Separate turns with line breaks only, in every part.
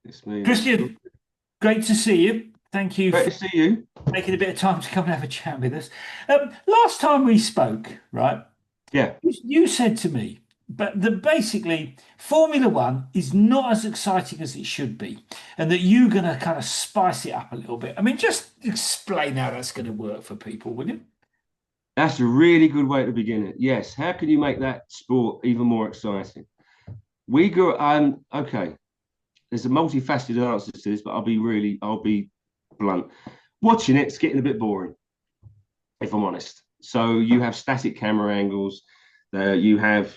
It's me.
Kristien, great to see you. Thank you
Great
for
to see you.
making a bit of time to come and have a chat with us. Last time we spoke, right,
Yeah,
you said to me, but that basically Formula One is not as exciting as it should be, and that you're going to kind of spice it up a little bit. I mean, just explain how that's going to work for people, will you?
that's a really good way to begin it. Yes. How can you make that sport even more exciting? We grew. Okay. There's a multifaceted answer to this, but I'll be blunt. Watching it's getting a bit boring, if I'm honest. So you have static camera angles. You have,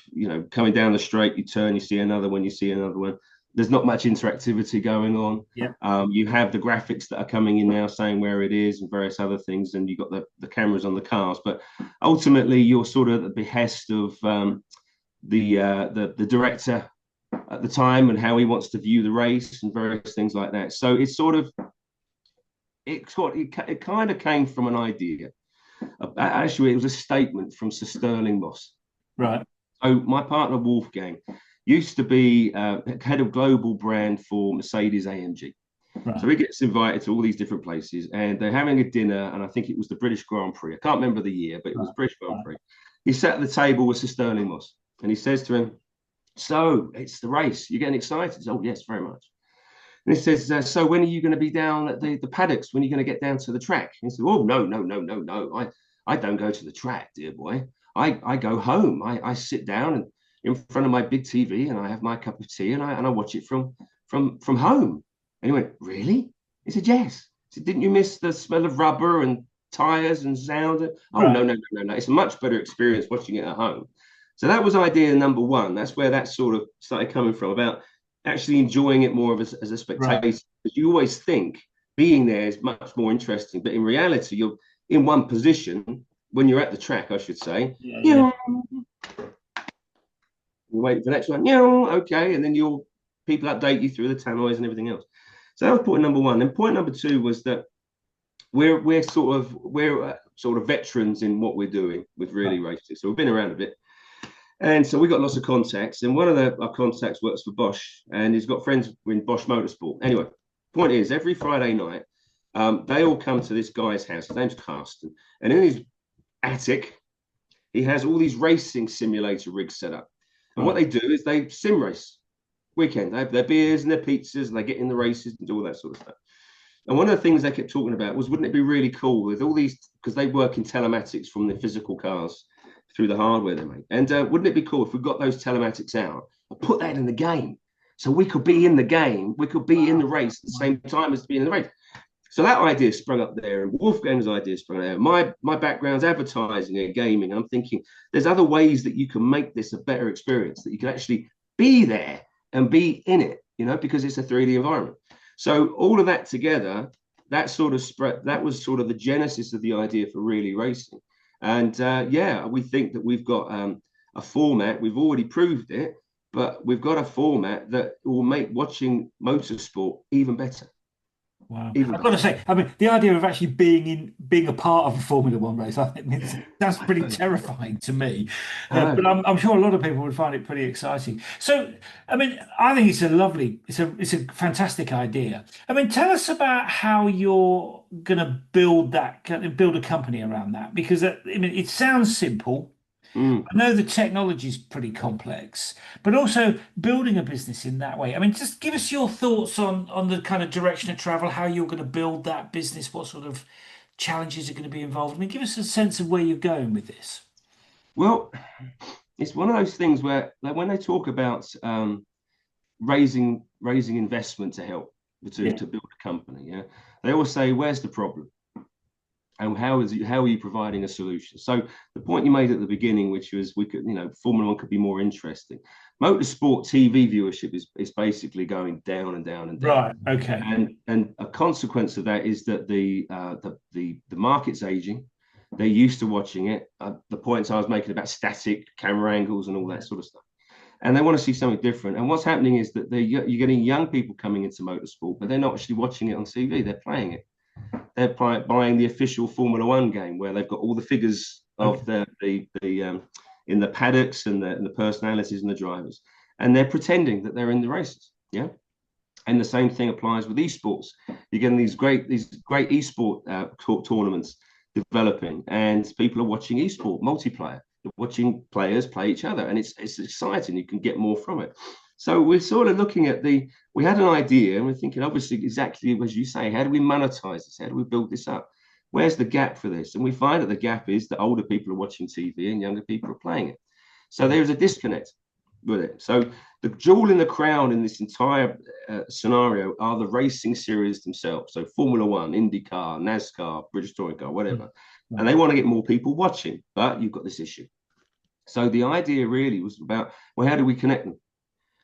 coming down the straight, you turn, you see another one, you see another one. There's not much interactivity going on.
Yeah.
You have the graphics that are coming in now saying where it is and various other things, and you've got the cameras on the cars. But ultimately, you're sort of at the behest of the director at the time and how he wants to view the race and various things like that. So it's sort of it kind of came from an idea. Actually, it was a statement from Sir Sterling Moss.
Right.
So my partner Wolfgang used to be head of global brand for Mercedes AMG. So
Right.
he gets invited to all these different places, and they're having a dinner, and I think it was the British Grand Prix. I can't remember the year, but it was
Right.
British Grand
Right.
Prix. He sat at the table with Sir Sterling Moss, and he says to him, "So it's the race. You're getting excited?" He says, "Oh yes, very much." And he says, "So when are you going to be down at the paddocks? When are you going to get down to the track?" And he said, "Oh no, no, no, no, no. I don't go to the track, dear boy. I go home. I sit down and in front of my big TV and I have my cup of tea and I watch it from home." And he went, "Really?" He said, "Yes." He said, "Didn't you miss the smell of rubber and tires and sound?" "Oh
Right.
no, no, no, no, no. It's a much better experience watching it at home." So that was idea number one. That's where that sort of started coming from, about actually enjoying it more as a spectator.
Right.
Because you always think being there is much more interesting, but in reality, you're in one position when you're at the track, I should say.
Yeah.
You
Yeah.
know, you're waiting for the next one. You know, okay, and then you'll people update you through the tannoys and everything else. So that was point number one. Then point number two was that we're sort of veterans in what we're doing with
Right.
really racing. So we've been around a bit. And so we got lots of contacts, and one of our contacts works for Bosch, and he's got friends in Bosch Motorsport. Anyway, point is, every Friday night, they all come to this guy's house. His name's Carsten, and in his attic, he has all these racing simulator rigs set up. And what
Right.
they do is they sim race weekend. They have their beers and their pizzas, and they get in the races and do all that sort of stuff. And one of the things they kept talking about was, wouldn't it be really cool with all these, because they work in telematics from the physical cars through the hardware they make. And wouldn't it be cool if we got those telematics out and put that in the game? So we could be in the game, we could be in the
Wow.
race at the same time as being in the race. So that idea sprung up there, and Wolfgang's idea sprung up there. My background's advertising and gaming. And I'm thinking there's other ways that you can make this a better experience, that you can actually be there and be in it, because it's a 3D environment. So all of that together, that sort of spread, that was sort of the genesis of the idea for really racing. And yeah, we think that we've got a format, we've already proved it, but we've got a format that will make watching motorsport even better,
Wow.
even
I've got to
better.
say, I mean, the idea of actually being a part of a Formula One race, I think that's pretty terrifying to me.
I
But
know.
I'm sure a lot of people would find it pretty exciting. So, I mean, I think it's a fantastic idea. I mean, tell us about how you're going to build a company around that, because I mean, it sounds simple.
Mm.
I know the technology is pretty complex, but also building a business in that way. I mean, just give us your thoughts on the kind of direction of travel, how you're going to build that business, what sort of challenges are going to be involved. I mean, give us a sense of where you're going with this.
Well, it's one of those things where, like, when they talk about raising investment to help
Yeah.
to build a company, yeah, they always say, "Where's the problem?" And how are you providing a solution? So the point you made at the beginning, which was we could, Formula One could be more interesting. Motorsport TV viewership is basically going down and down and down,
Right. Okay.
and a consequence of that is that the market's aging. They're used to watching it. The points I was making about static camera angles and all that sort of stuff, and they want to see something different. And what's happening is that you're getting young people coming into motorsport, but they're not actually watching it on TV. They're playing it. They're buying the official Formula One game where they've got all the figures
Okay.
of the in the paddocks and the personalities and the drivers, and they're pretending that they're in the races. Yeah. And the same thing applies with esports. You're getting these great esport tournaments developing, and people are watching esport multiplayer. They're watching players play each other, and it's exciting. You can get more from it. So we're sort of looking at we had an idea, and we're thinking, obviously, exactly as you say, how do we monetize this? How do we build this up? Where's the gap for this? And we find that the gap is that older people are watching TV and younger people are playing it. So there's a disconnect with it. So the jewel in the crown in this entire scenario are the racing series themselves. So Formula One, IndyCar, NASCAR, British Touring Car, whatever. And they want to get more people watching, but you've got this issue. So the idea really was about, well, how do we connect them?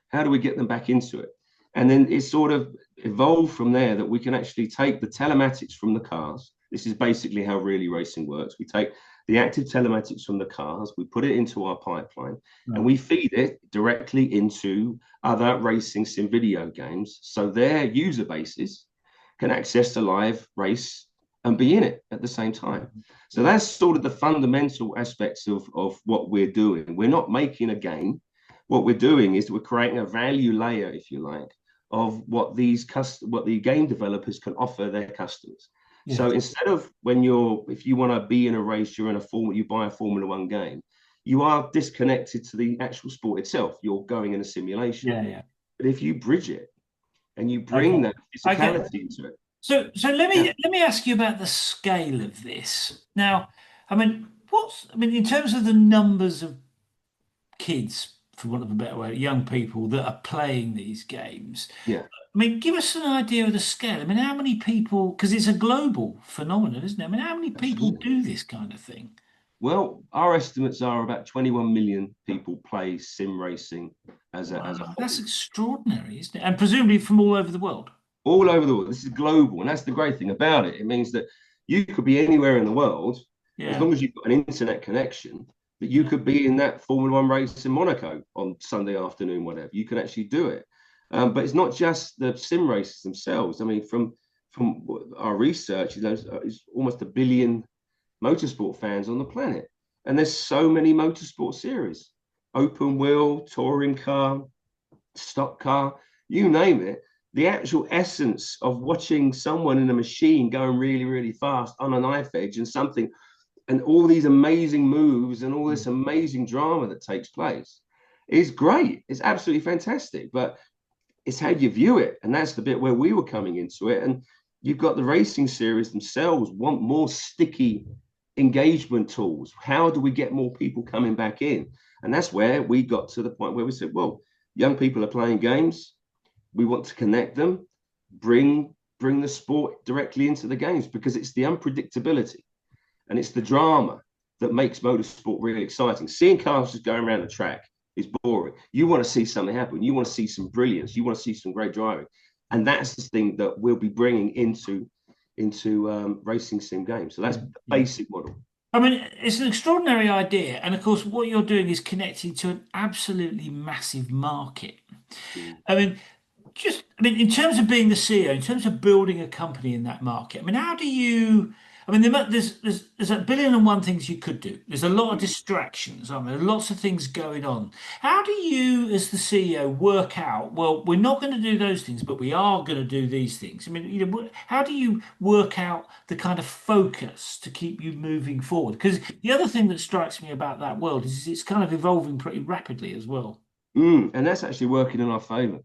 How do we get them back into it? And then it sort of evolved from there that we can actually take the telematics from the cars. This is basically how really racing works. We take the active telematics from the cars, we put it into our pipeline, and we feed it directly into other racing sim video games. So their user bases can access the live race and be in it at the same time. So that's sort of the fundamental aspects of what we're doing. We're not making a game. What we're doing is we're creating a value layer, if you like, of what the game developers can offer their customers. Yeah. So instead of if you want to be in a race, you buy a Formula One game, you are disconnected to the actual sport itself. You're going in a simulation.
Yeah.
But if you bridge it and you bring that physicality into it.
So let me ask you about the scale of this. Now, I mean, in terms of the numbers of kids, for want of a better word, young people that are playing these games.
Yeah.
I mean, give us an idea of the scale. I mean, how many people, because it's a global phenomenon, isn't it? I mean, how many people do this kind of thing?
Well, our estimates are about 21 million people play sim racing as a whole.
That's extraordinary, isn't it? And presumably from all over the world.
All over the world. This is global. And that's the great thing about it. It means that you could be anywhere in the world, as long as you've got an internet connection, that you could be in that Formula One race in Monaco on Sunday afternoon, whatever. You can actually do it. But it's not just the sim races themselves. I mean, from our research, there's almost 1 billion motorsport fans on the planet. And there's so many motorsport series, open wheel, touring car, stock car, you name it. The actual essence of watching someone in a machine going really, really fast on a knife edge and all these amazing moves and all this amazing drama that takes place is great. It's absolutely fantastic. But it's how you view it. And that's the bit where we were coming into it. And you've got the racing series themselves want more sticky engagement tools. How do we get more people coming back in? And that's where we got to the point where we said, well, young people are playing games. We want to connect them, bring the sport directly into the games, because it's the unpredictability and it's the drama that makes motorsport really exciting. Seeing cars just going around the track is boring. You want to see something happen. You want to see some brilliance. You want to see some great driving. And that's the thing that we'll be bringing into racing sim games. So that's the basic model.
I mean, it's an extraordinary idea. And of course, what you're doing is connecting to an absolutely massive market. I mean, in terms of being the CEO, in terms of building a company in that market, I mean, how do you, I mean, there's 1,000,000,001 things you could do. There's a lot of distractions. I mean, lots of things going on. How do you, as the CEO, work out, well, we're not going to do those things, but we are going to do these things? I mean, how do you work out the kind of focus to keep you moving forward? Because the other thing that strikes me about that world is it's kind of evolving pretty rapidly as well.
And that's actually working in our favor.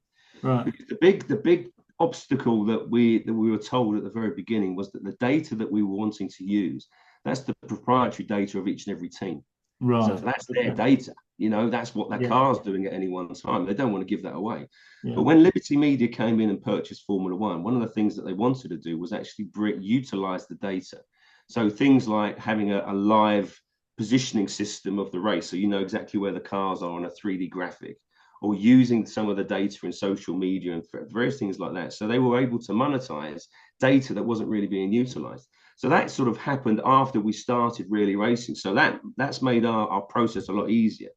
Right.
Because the big obstacle that we were told at the very beginning was that the data that we were wanting to use, that's the proprietary data of each and every team.
Right.
So that's their data. That's what that car's doing at any one time. They don't want to give that away. But when Liberty Media came in and purchased Formula One, one of the things that they wanted to do was actually utilize the data. So things like having a live positioning system of the race, so you know exactly where the cars are on a 3D graphic, or using some of the data in social media and various things like that. So they were able to monetize data that wasn't really being utilized. So that sort of happened after we started really racing. So that's made our process a lot easier.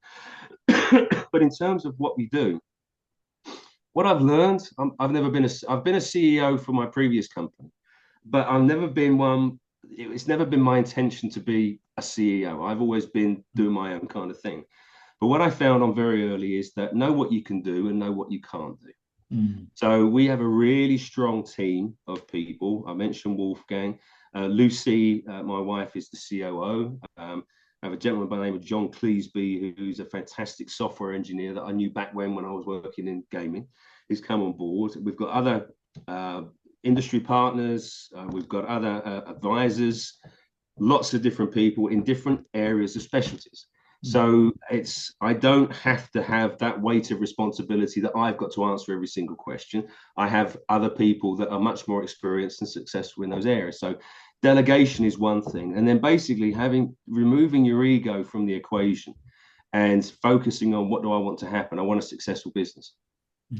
But in terms of what we do, what I've learned, I've been a CEO for my previous company, but I've never been one. It's never been my intention to be a CEO. I've always been doing my own kind of thing. But what I found on very early is that know what you can do and know what you can't do.
Mm.
So we have a really strong team of people. I mentioned Wolfgang. Lucy, my wife, is the COO. I have a gentleman by the name of John Cleesby, who's a fantastic software engineer that I knew back when I was working in gaming. He's come on board. We've got other industry partners. We've got other advisors, lots of different people in different areas of specialties. So I don't have to have that weight of responsibility that I've got to answer every single question. I have other people that are much more experienced and successful in those areas. So delegation is one thing, and then basically removing your ego from the equation and focusing on what do I want to happen. I want a successful business.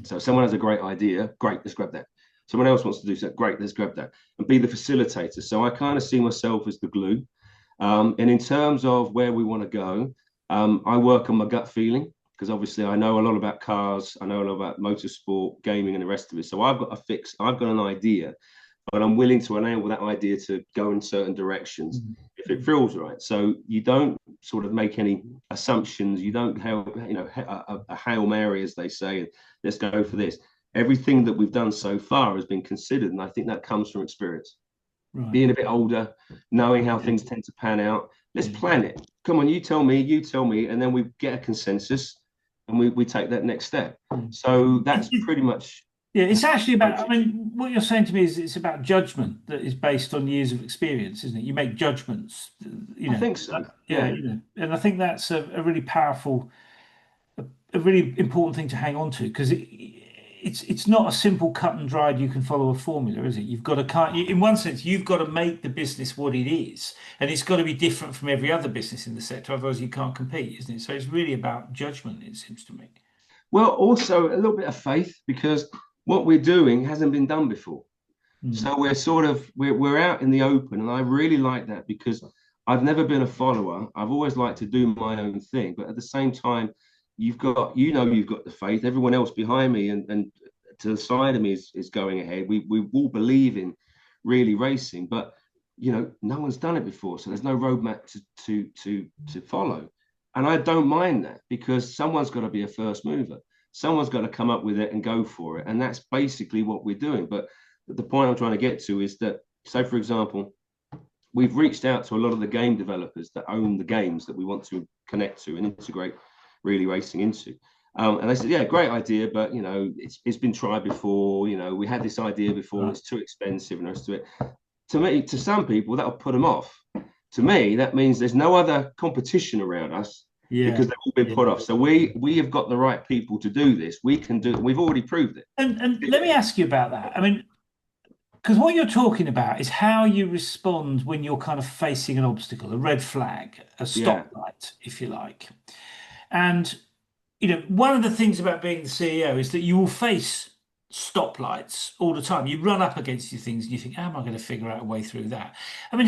So if someone has a great idea, great, let's grab that. Someone else wants to do something, great, let's grab that, and be the facilitator. So I kind of see myself as the glue. And in terms of where we want to go, I work on my gut feeling, because obviously I know a lot about cars, I know a lot about motorsport, gaming, and the rest of it. So I've got an idea, but I'm willing to enable that idea to go in certain directions if it feels right. So you don't sort of make any assumptions. You don't have, a Hail Mary, as they say, and let's go for this. Everything that we've done so far has been considered, and I think that comes from experience.
Right.
Being a bit older, knowing how things tend to pan out. Let's plan it. Come on, you tell me, and then we get a consensus and we take that next step. So that's pretty much.
Yeah, it's actually about, I mean, what you're saying to me is it's about judgment that is based on years of experience, isn't it? You make judgments,
I think so.
yeah,
Yeah.
and I think that's a really powerful, a really important thing to hang on to, because it's not a simple cut and dried, you can follow a formula, is it? You've got to, in one sense, you've got to make the business what it is, and it's got to be different from every other business in the sector, otherwise you can't compete, isn't it? So it's really about judgment, it seems to me.
Well, also a little bit of faith, because what we're doing hasn't been done before.
Mm.
So we're out in the open, and I really like that, because I've never been a follower. I've always liked to do my own thing, but at the same time, you've got the faith. Everyone else behind me and to the side of me is going ahead. We all believe in really racing, but no one's done it before, so there's no roadmap to follow. And I don't mind that, because someone's got to be a first mover. Someone's got to come up with it and go for it, and that's basically what we're doing. But the point I'm trying to get to is that, so for example, we've reached out to a lot of the game developers that own the games that we want to connect to and integrate really racing into. And they said, yeah, great idea, but it's been tried before. We had this idea before, it's too expensive and the rest of it. To me, to some people, that'll put them off. To me, that means there's no other competition around us, because they've all been put off. So we have got the right people to do this. We can do it. We've already proved it.
And let me ask you about that. I mean, because what you're talking about is how you respond when you're kind of facing an obstacle, a red flag, a stoplight, if you like. And one of the things about being the CEO is that you will face stoplights all the time. You run up against these things and you think, how am I going to figure out a way through that? I mean,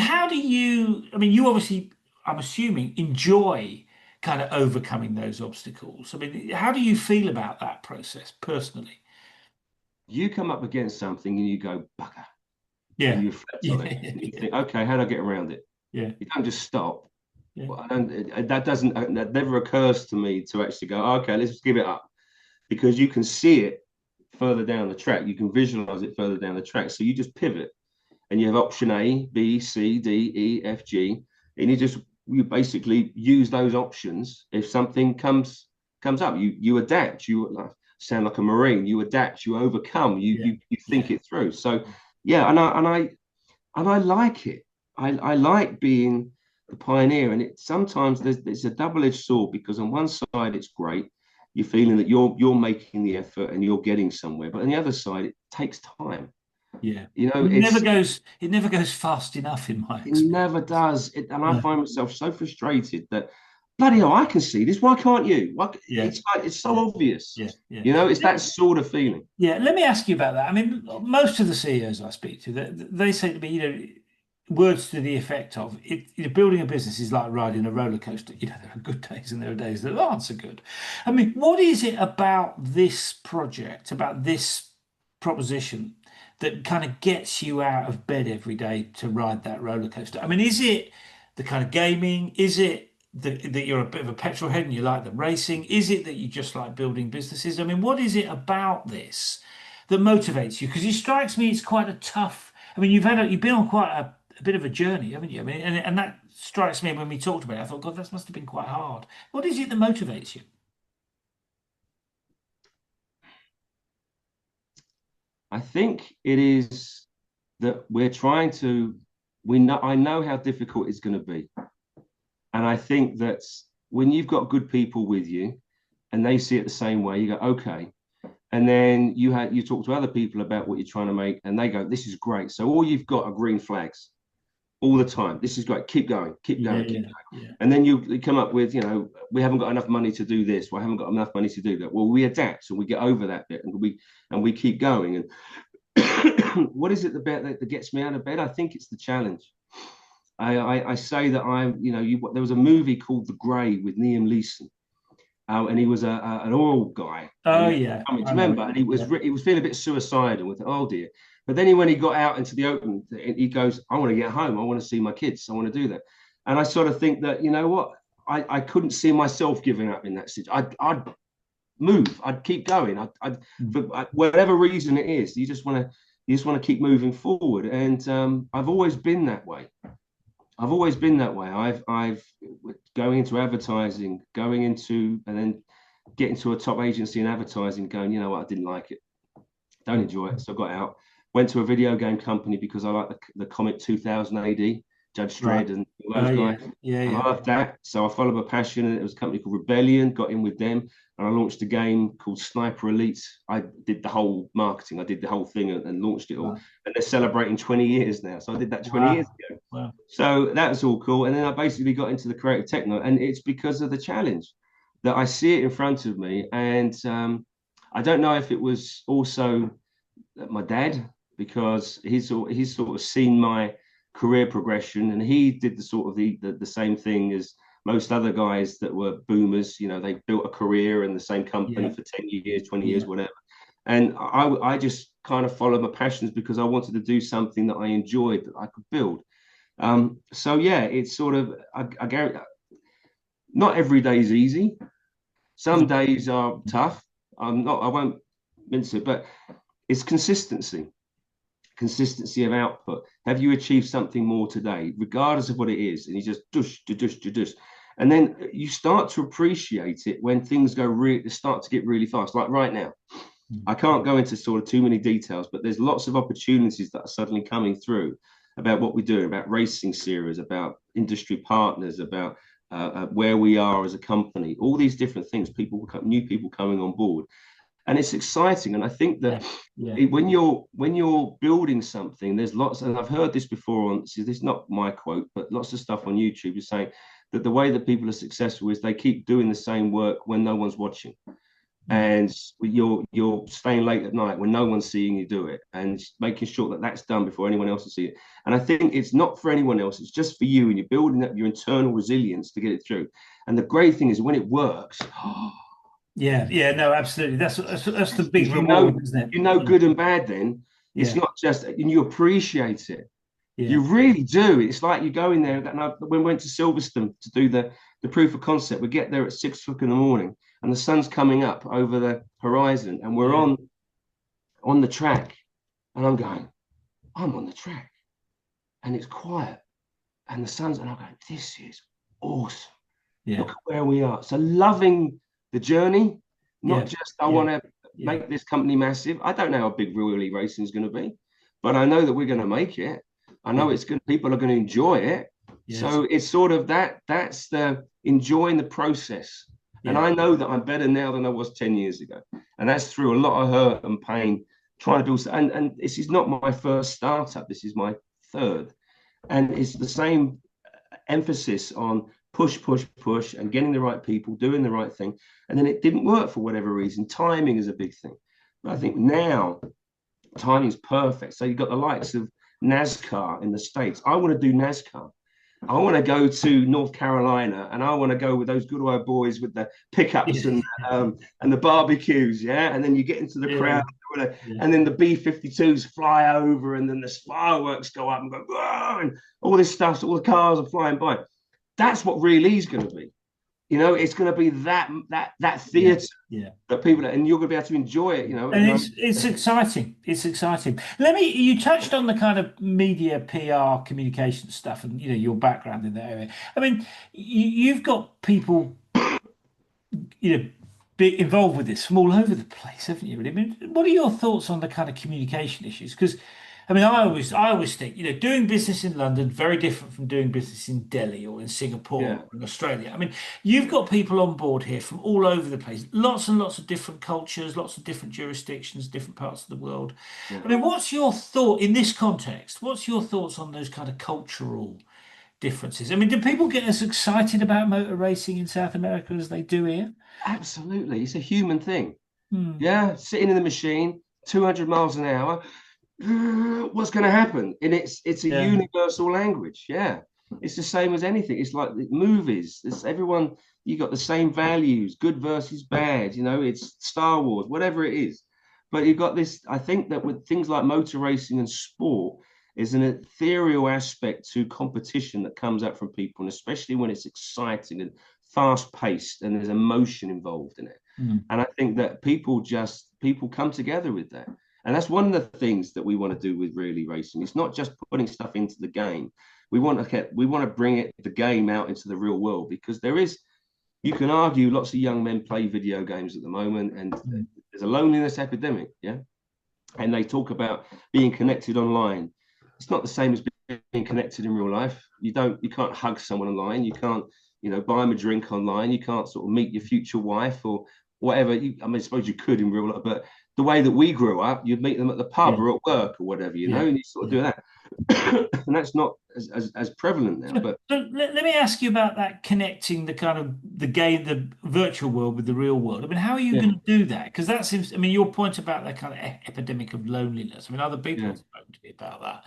you obviously, I'm assuming, enjoy kind of overcoming those obstacles. I mean, how do you feel about that process personally?
You come up against something and you go, bugger,
Yeah.
and you reflect on it. And you think, okay, how do I get around it?
Yeah.
You don't just stop.
Yeah.
Well, that never occurs to me to actually go, okay, let's just give it up, because you can see it further down the track. You can visualize it further down the track. So you just pivot, and you have option A, B, C, D, E, F, G, and you basically use those options. If something comes up, you adapt. You sound like a Marine. You adapt. You overcome. You think it through. So yeah, and I like it. I like being the pioneer, and sometimes it's a double-edged sword, because on one side it's great, you're feeling that you're making the effort and you're getting somewhere, but on the other side it takes time.
Yeah.
It
never goes fast enough in my experience.
never does. And I find myself so frustrated that, bloody hell, I can see this. Why can't you? It's like, it's so obvious. It's that sort of feeling.
Yeah. Let me ask you about that. I mean, most of the CEOs I speak to, they say to me, words to the effect of building a business is like riding a roller coaster. There are good days and there are days that aren't so good. I mean, what is it about this project, about this proposition, that kind of gets you out of bed every day to ride that roller coaster? I mean, is it the kind of gaming? Is it that you're a bit of a petrol head and you like the racing? Is it that you just like building businesses? I mean, what is it about this that motivates you? Because it strikes me it's quite a tough. I mean, you've been on quite a bit of a journey, haven't you? I mean, and that strikes me when we talked about it. I thought, God, that must have been quite hard. What is it that motivates you?
I think it is that we're trying to, we know, I know how difficult it's going to be. And I think that when you've got good people with you and they see it the same way, you go, okay. And then you talk to other people about what you're trying to make and they go, this is great. So all you've got are green flags all the time. This is great. Keep going, keep going, keep going.
Yeah.
And then you come up with, we haven't got enough money to do this. We haven't got enough money to do that. Well, we adapt and we get over that bit and we keep going. And what is it that gets me out of bed? I think it's the challenge. I say that there was a movie called The Grey with Liam Neeson. And he was an oil guy.
Oh yeah,
do you remember? And he was feeling a bit suicidal with, oh dear. But then when he got out into the open, he goes, I want to get home. I want to see my kids. I want to do that. And I sort of think that, you know what? I couldn't see myself giving up in that situation. I'd move. I'd keep going. For whatever reason it is, you just want to keep moving forward. And I've always been that way. I've going into advertising, and then getting to a top agency in advertising, going, you know what, I didn't like it, don't enjoy it, so I got out. Went to a video game company because I like the comic 2000 AD, Judge Dredd and those guys.
Yeah.
I loved that, so I followed my passion, and it was a company called Rebellion. Got in with them, and I launched a game called Sniper Elite. I did the whole marketing, I did the whole thing, and launched it all. Wow. And they're celebrating 20 years now, so I did that 20 years ago.
Wow.
So that was all cool. And then I basically got into the creative techno, and it's because of the challenge that I see it in front of me. And I don't know if it was also my dad, because he's sort of seen my career progression, and he did the same thing as most other guys that were boomers. They built a career in the same company for 10 years, 20 years, whatever. And I just kind of followed my passions because I wanted to do something that I enjoyed, that I could build. So yeah, it's sort of, I guarantee, not every day is easy. Some days are tough. I won't mince it, but it's consistency of output. Have you achieved something more today, regardless of what it is? And you just dush. And then you start to appreciate it when things start to get really fast. Like right now, I can't go into sort of too many details, but there's lots of opportunities that are suddenly coming through about what we do, about racing series, about industry partners, about where we are as a company, all these different things, new people coming on board. And it's exciting. And I think that when you're building something, there's lots, and I've heard this before this is not my quote, but lots of stuff on YouTube is saying that the way that people are successful is they keep doing the same work when no one's watching. And you're staying late at night when no one's seeing you do it, and making sure that that's done before anyone else will see it. And I think it's not for anyone else, it's just for you, and you're building up your internal resilience to get it through. And the great thing is when it works,
no, absolutely, that's the big reward, isn't it?
Good and bad, then it's not just, and you appreciate it. You really do. It's like you go in there, and when we went to Silverstone to do the proof of concept, we get there at 6 o'clock in the morning, and the sun's coming up over the horizon, and we're on the track, and I'm on the track, and it's quiet, and the sun's, and I'm going, this is awesome. Look at where we are. So loving the journey, not just I want to make this company massive. I don't know how big Really Racing is going to be, but I know that we're going to make it. I know people are going to enjoy it. Yes. So it's sort of that's the enjoying the process. And I know that I'm better now than I was 10 years ago. And that's through a lot of hurt and pain, trying to build. And this is not my first startup. This is my third. And it's the same emphasis on push, and getting the right people, doing the right thing. And then it didn't work for whatever reason. Timing is a big thing. But I think now timing is perfect. So you've got the likes of NASCAR in the States. I want to do NASCAR. I want to go to North Carolina, and I want to go with those good old boys with the pickups and the barbecues, and then you get into the crowd, and then the B-52s fly over, and then the fireworks go up and go, whoa, and all this stuff, all the cars are flying by. That's what really is going to be. it's going to be that
Yeah,
theatre
yeah.
that people, and you're going to be able to enjoy it,
And
And
it's exciting. It's exciting. You touched on the kind of media, PR, communication stuff, and your background in that area. I mean, you've got people, be involved with this from all over the place, haven't you? Really? I mean, what are your thoughts on the kind of communication issues? Because, I mean, I always think, doing business in London very different from doing business in Delhi or in Singapore
yeah,
or in Australia. I mean, you've got people on board here from all over the place, lots and lots of different cultures, lots of different jurisdictions, different parts of the world.
yeah.
I mean, what's your thought in this context? What's your thoughts on those kind of cultural differences? I mean, do people get as excited about motor racing in South America as they do here?
Absolutely, it's a human thing.
Hmm.
Yeah, sitting in the machine, 200 miles an hour. What's going to happen? And it's a
Yeah.
universal language. Yeah, it's the same as anything. It's like the movies. It's everyone. You got the same values, good versus bad. It's Star Wars, whatever it is. But you've got this. I think that with things like motor racing and sport, is an ethereal aspect to competition that comes up from people, and especially when it's exciting and fast paced and there's emotion involved in it.
Hmm.
And I think that people come together with that. And that's one of the things that we want to do with really racing. It's not just putting stuff into the game. We want to bring the game out into the real world, because you can argue lots of young men play video games at the moment, and
Hmm.
there's a loneliness epidemic. Yeah. And they talk about being connected online. It's not the same as being connected in real life. You can't hug someone online. You can't, buy them a drink online. You can't sort of meet your future wife or whatever. I suppose you could in real life, but the way that we grew up, you'd meet them at the pub
Yeah.
or at work or whatever,
Yeah.
and you sort of
Yeah.
do that. And that's not as prevalent now. But
So let me ask you about that connecting the kind of the game, the virtual world with the real world. I mean, how are you
yeah,
going to do that? Because that seems, I mean, your point about that kind of epidemic of loneliness. I mean, other people
yeah.
have spoken to me about that.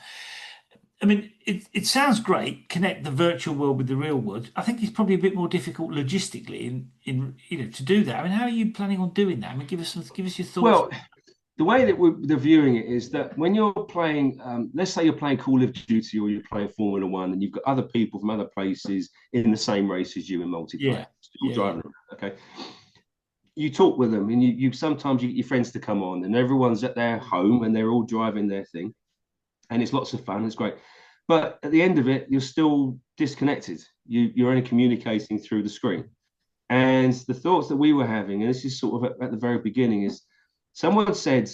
I mean, it sounds great, connect the virtual world with the real world. I think it's probably a bit more difficult logistically in to do that. I mean, how are you planning on doing that? I mean, give us your thoughts.
Well, the way that they're viewing it is that when you're playing, let's say you're playing Call of Duty or you're playing Formula One, and you've got other people from other places in the same race as you in multiplayer,
Yeah.
still
Yeah. Yeah.
driving around, okay? You talk with them, and you sometimes you get your friends to come on, and everyone's at their home and they're all driving their thing, and it's lots of fun. It's great, but at the end of it, you're still disconnected. You're only communicating through the screen. And the thoughts that we were having, and this is sort of at the very beginning, is someone said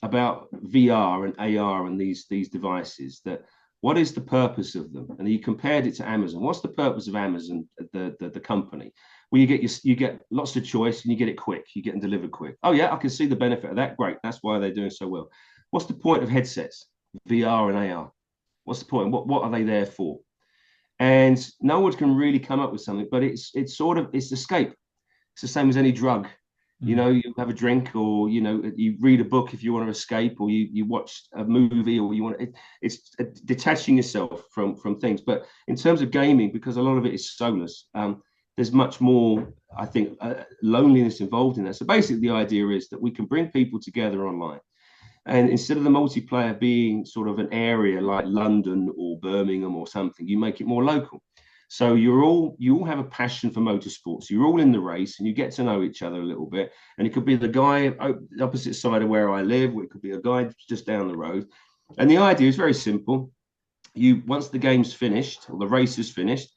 about VR and AR and these devices, that what is the purpose of them? And he compared it to Amazon. What's the purpose of Amazon, the company? Well, you get lots of choice and you get it quick. You get them delivered quick. Oh yeah, I can see the benefit of that. Great, that's why they're doing so well. What's the point of headsets, VR and AR? What's the point? What are they there for? And no one can really come up with something, but it's escape. It's the same as any drug.
Mm.
You have a drink, or you read a book if you want to escape, or you watch a movie, or it's detaching yourself from things. But in terms of gaming, because a lot of it is soulless, there's much more, I think, loneliness involved in that. So basically, the idea is that we can bring people together online, and instead of the multiplayer being sort of an area like London or Birmingham or something, you make it more local. So you all have a passion for motorsports. You're all in the race, and you get to know each other a little bit. And it could be the guy the opposite side of where I live, or it could be a guy just down the road. And the idea is very simple. Once the game's finished or the race is finished,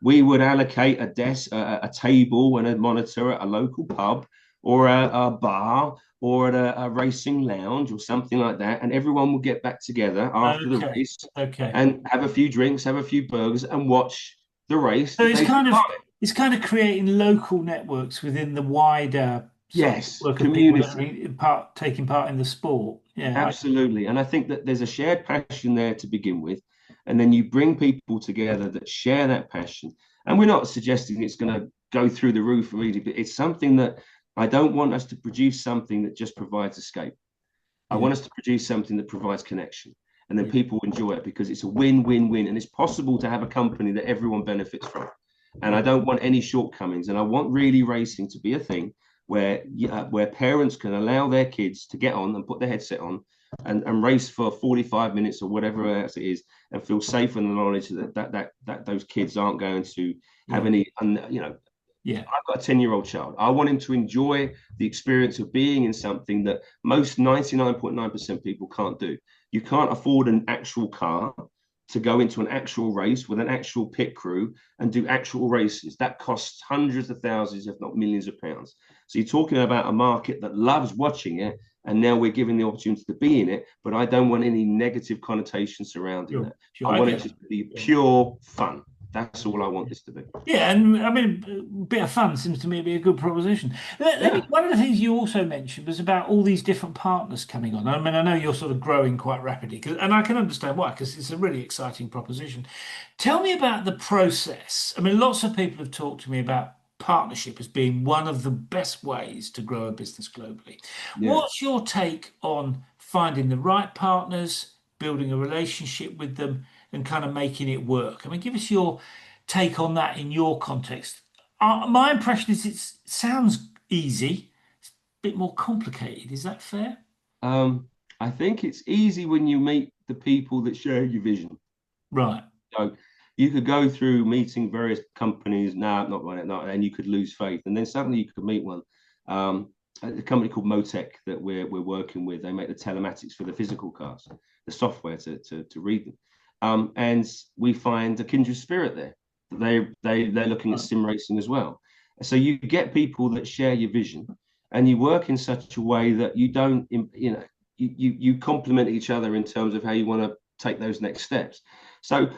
we would allocate a desk, a table, and a monitor at a local pub or a bar or at a racing lounge or something like that, and everyone will get back together after the
Okay.
race
Okay.
and have a few drinks, have a few burgers, and watch the race
So
that they took part in.
it's kind of creating local networks within the wider sort of
Yes,
work of people that
community.
are taking part in the sport. Yeah.
Absolutely. And I think that there's a shared passion there to begin with. And then you bring people together that share that passion. And we're not suggesting it's going to go through the roof immediately, but it's something that I don't want us to produce something that just provides escape. I
Yeah.
want us to produce something that provides connection. And then
Yeah.
people enjoy it, because it's a win-win-win. And it's possible to have a company that everyone benefits from. And
Yeah.
I don't want any shortcomings. And I want really racing to be a thing where parents can allow their kids to get on and put their headset on and race for 45 minutes or whatever else it is, and feel safe in the knowledge that those kids aren't going to have
Yeah.
any,
Yeah.
I've got a 10-year-old child. I want him to enjoy the experience of being in something that most 99.9% people can't do. You can't afford an actual car to go into an actual race with an actual pit crew and do actual races. That costs hundreds of thousands, if not millions of pounds. So you're talking about a market that loves watching it, and now we're given the opportunity to be in it, but I don't want any negative connotation surrounding
Sure.
that.
Sure.
I
I
want it
get
to
that.
be
Yeah.
pure fun. That's all I want this to be.
Yeah, and I mean, a bit of fun seems to me to be a good proposition.
Yeah.
One of the things you also mentioned was about all these different partners coming on. I mean, I know you're sort of growing quite rapidly, and I can understand why, because it's a really exciting proposition. Tell me about the process. I mean, lots of people have talked to me about partnership as being one of the best ways to grow a business globally.
Yeah.
What's your take on finding the right partners, building a relationship with them, and kind of making it work? I mean, give us your take on that in your context. My impression is it sounds easy, it's a bit more complicated. Is that fair?
Um, I think it's easy when you meet the people that share your vision.
Right.
So you could go through meeting various companies, nah, not right, not, and you could lose faith, and then suddenly you could meet one. A company called Motec that we're working with. They make the telematics for the physical cars, the software to read them, and we find a kindred spirit there. They're looking at
Right.
sim racing as well. So you get people that share your vision, and you work in such a way that you don't, you complement each other in terms of how you want to take those next steps. So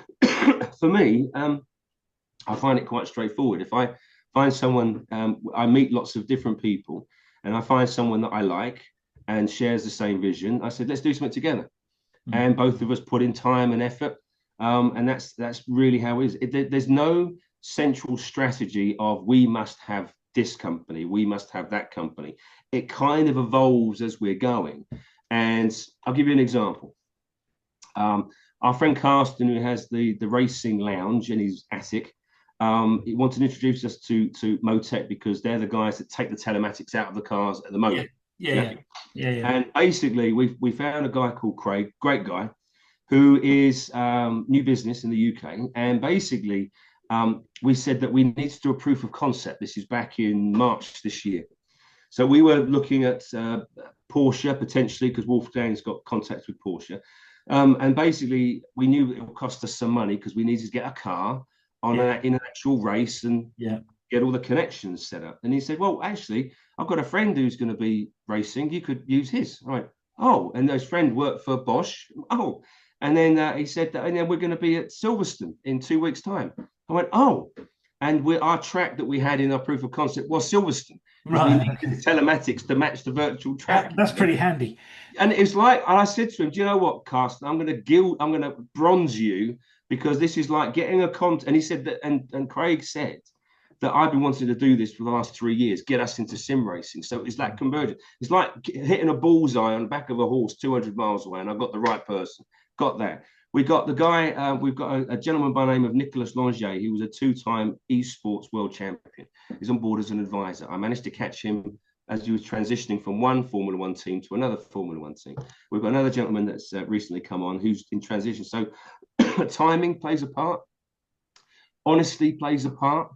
for me, I find it quite straightforward. If I find someone, I meet lots of different people, and I find someone that I like and shares the same vision. I said, let's do something together,
Mm.
and both of us put in time and effort, and that's really how it is. There's no central strategy of we must have this company, we must have that company. It kind of evolves as we're going, and I'll give you an example. Our friend Karsten, who has the racing lounge in his attic, he wanted to introduce us to Motec because they're the guys that take the telematics out of the cars at the
Yeah.
moment.
Yeah.
Yeah.
Yeah. Yeah. Yeah.
And basically, we found a guy called Craig, great guy, who is new business in the UK. And basically, we said that we need to do a proof of concept. This is back in March this year. So we were looking at Porsche potentially because Wolfgang's got contacts with Porsche. And basically, we knew it would cost us some money because we needed to get a car
Yeah.
in an actual race and
Yeah.
get all the connections set up. And he said, well, actually, I've got a friend who's going to be racing. You could use his. Right. Oh, and his friend worked for Bosch. Oh, and then he said that, and then we're going to be at Silverstone in 2 weeks' time. I went, oh, and our track that we had in our proof of concept was Silverstone because we
Right.
needed
Okay.
the telematics to match the virtual track.
That's pretty handy.
And it was like, and I said to him, do you know what, Carsten? I'm going to bronze you because this is like getting a And he said that, and Craig said that I've been wanting to do this for the last 3 years, get us into sim racing. So it's that conversion. It's like hitting a bullseye on the back of a horse 200 miles away, and I've got the right person. Got that. We got the guy, we've got a gentleman by the name of Nicolas Langier. He was a two-time esports world champion. He's on board as an advisor. I managed to catch him as he was transitioning from one Formula One team to another Formula One team. We've got another gentleman that's recently come on who's in transition. So timing plays a part, honesty plays a part,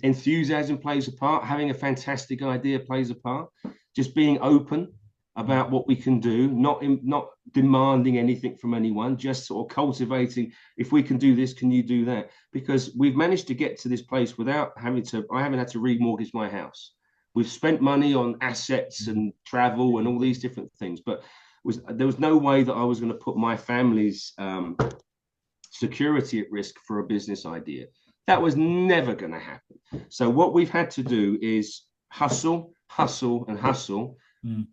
enthusiasm plays a part, having a fantastic idea plays a part, just being open about what we can do, not demanding anything from anyone, just sort of cultivating, if we can do this, can you do that? Because we've managed to get to this place without I haven't had to remortgage my house. We've spent money on assets and travel and all these different things, but there was no way that I was going to put my family's security at risk for a business idea. That was never going to happen. So what we've had to do is hustle, hustle, and hustle,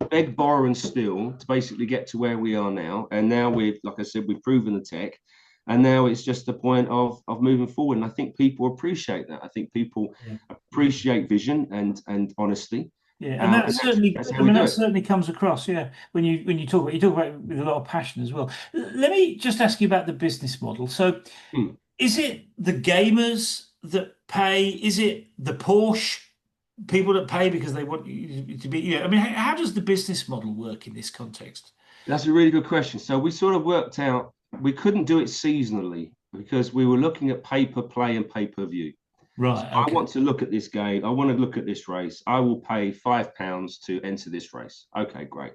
beg, borrow, and steal to basically get to where we are now. And now like I said, we've proven the tech. And now it's just the point of moving forward. And I think people appreciate that. I think people appreciate vision and honesty.
Yeah, and that
And
certainly,
that's
I
how we
mean,
do
that
it.
certainly comes across. Yeah, when you talk about it with a lot of passion as well. Let me just ask you about the business model. So,
Hmm.
is it the gamers that pay? Is it the Porsche people that pay because they want you to be, I mean, how does the business model work in this context?
That's a really good question. So we sort of worked out we couldn't do it seasonally because we were looking at pay per play and pay per view. So
Right.
I
Okay.
want to look at this game. I want to look at this race. I will pay £5 to enter this race. Okay, great.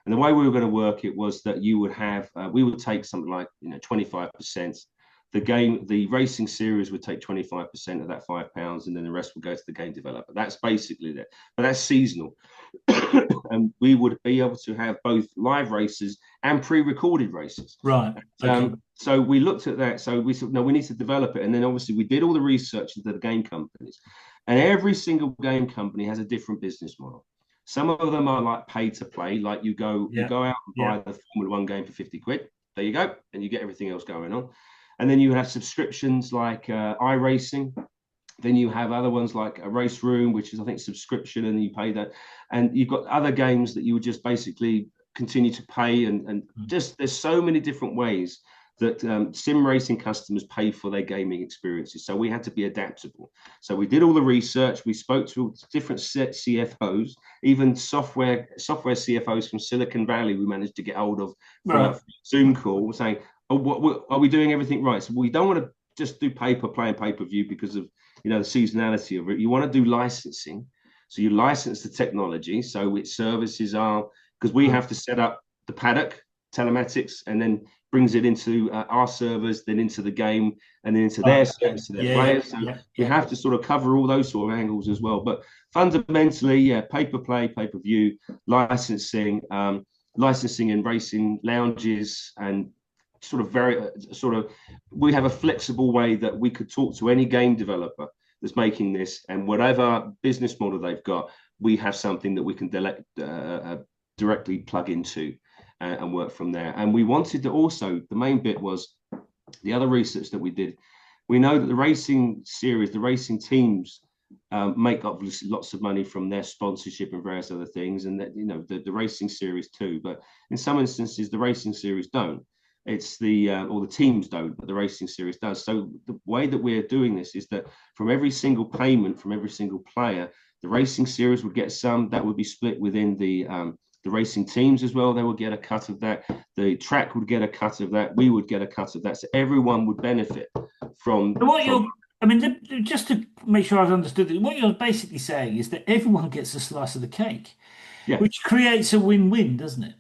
And the way we were going to work it was that you would have, we would take something like 25%. The racing series would take 25% of that £5, and then the rest would go to the game developer. That's basically it. But that's seasonal. And we would be able to have both live races and pre-recorded races.
Right. Okay.
So we looked at that. So we said, no, we need to develop it. And then obviously we did all the research into the game companies. And every single game company has a different business model. Some of them are like pay to play, like you go out and buy the Formula One game for 50 quid. There you go. And you get everything else going on. And then you have subscriptions like iRacing. Then you have other ones like a Race Room, which is, I think, subscription, and you pay that. And you've got other games that you would just basically continue to pay. And just there's so many different ways that sim racing customers pay for their gaming experiences. So we had to be adaptable. So we did all the research. We spoke to different CFOs, even software CFOs from Silicon Valley. We managed to get hold of for a Zoom call, saying, "Oh, what are we doing everything right?" So we don't want to just do pay per play and pay per view because of the seasonality of it. You want to do licensing. So you license the technology. So its services are, because we have to set up the paddock telematics and then brings it into our servers, then into the game, and then into their service to their players. So we have to sort of cover all those sort of angles as well. But fundamentally, pay per play, pay per view, licensing, licensing and racing lounges, and we have a flexible way that we could talk to any game developer that's making this, and whatever business model they've got, we have something that we can directly plug into and work from there. And we wanted to also, the main bit was the other research that we did. We know that the racing series, the racing teams make obviously lots of money from their sponsorship and various other things, and that the racing series too. But in some instances, the racing series don't. It's or the teams don't, but the racing series does. So the way that we're doing this is that from every single payment from every single player, the racing series would get some that would be split within the racing teams as well. They would get a cut of that. The track would get a cut of that. We would get a cut of that. So everyone would benefit from.
I mean, just to make sure I've understood it, what you're basically saying is that everyone gets a slice of the cake, which creates a win-win, doesn't it?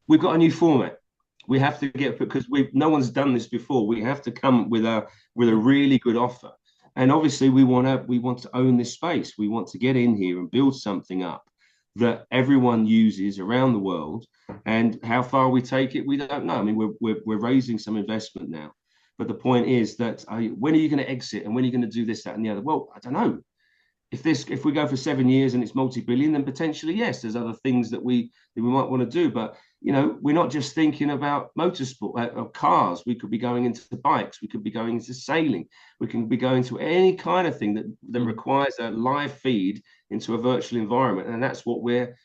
We've got a new format. We have to get, because no one's done this before. We have to come with a really good offer, and obviously we want to own this space. We want to get in here and build something up that everyone uses around the world. And how far we take it, we don't know. I mean, we're raising some investment now, but the point is that when are you going to exit, and when are you going to do this, that, and the other? Well, I don't know. If we go for 7 years and it's multi-billion, then potentially yes, there's other things that we might want to do. But we're not just thinking about motorsport or cars. We could be going into bikes. We could be going into sailing. We can be going to any kind of thing that requires a live feed into a virtual environment, and that's what we're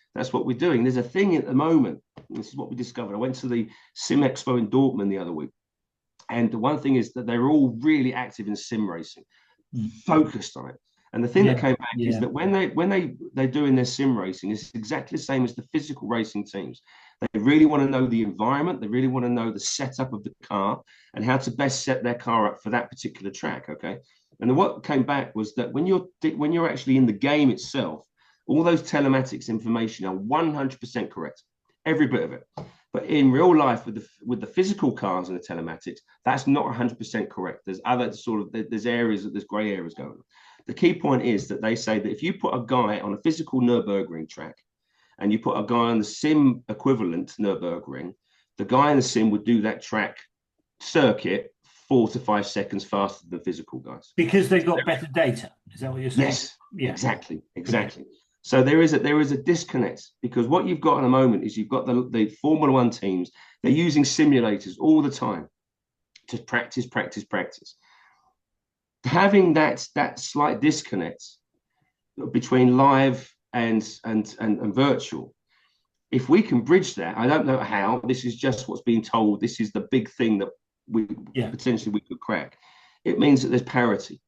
doing. There's a thing at the moment. This is what we discovered. I went to the Sim Expo in Dortmund the other week, and the one thing is that they're all really active in sim racing, focused on it. And the thing that came back is that when they're doing their sim racing, it's exactly the same as the physical racing teams. They really want to know the environment. They really want to know the setup of the car and how to best set their car up for that particular track. Okay. And then what came back was that when you're actually in the game itself, all those telematics information are 100% correct, every bit of it. But in real life, with the physical cars and the telematics, that's not 100% correct. There's other there's areas there's grey areas going on. The key point is that they say that if you put a guy on a physical Nürburgring track and you put a guy on the sim equivalent Nürburgring, the guy in the sim would do that track circuit 4 to 5 seconds faster than physical guys.
Because they've got better data. Is that what you're saying?
Yes, exactly. So there is a disconnect, because what you've got in a moment is you've got the Formula One teams. They're using simulators all the time to practice. Having that slight disconnect between live and virtual, if we can bridge that, I don't know how. This is just what's being told. This is the big thing that potentially we could crack. It means that there's parity.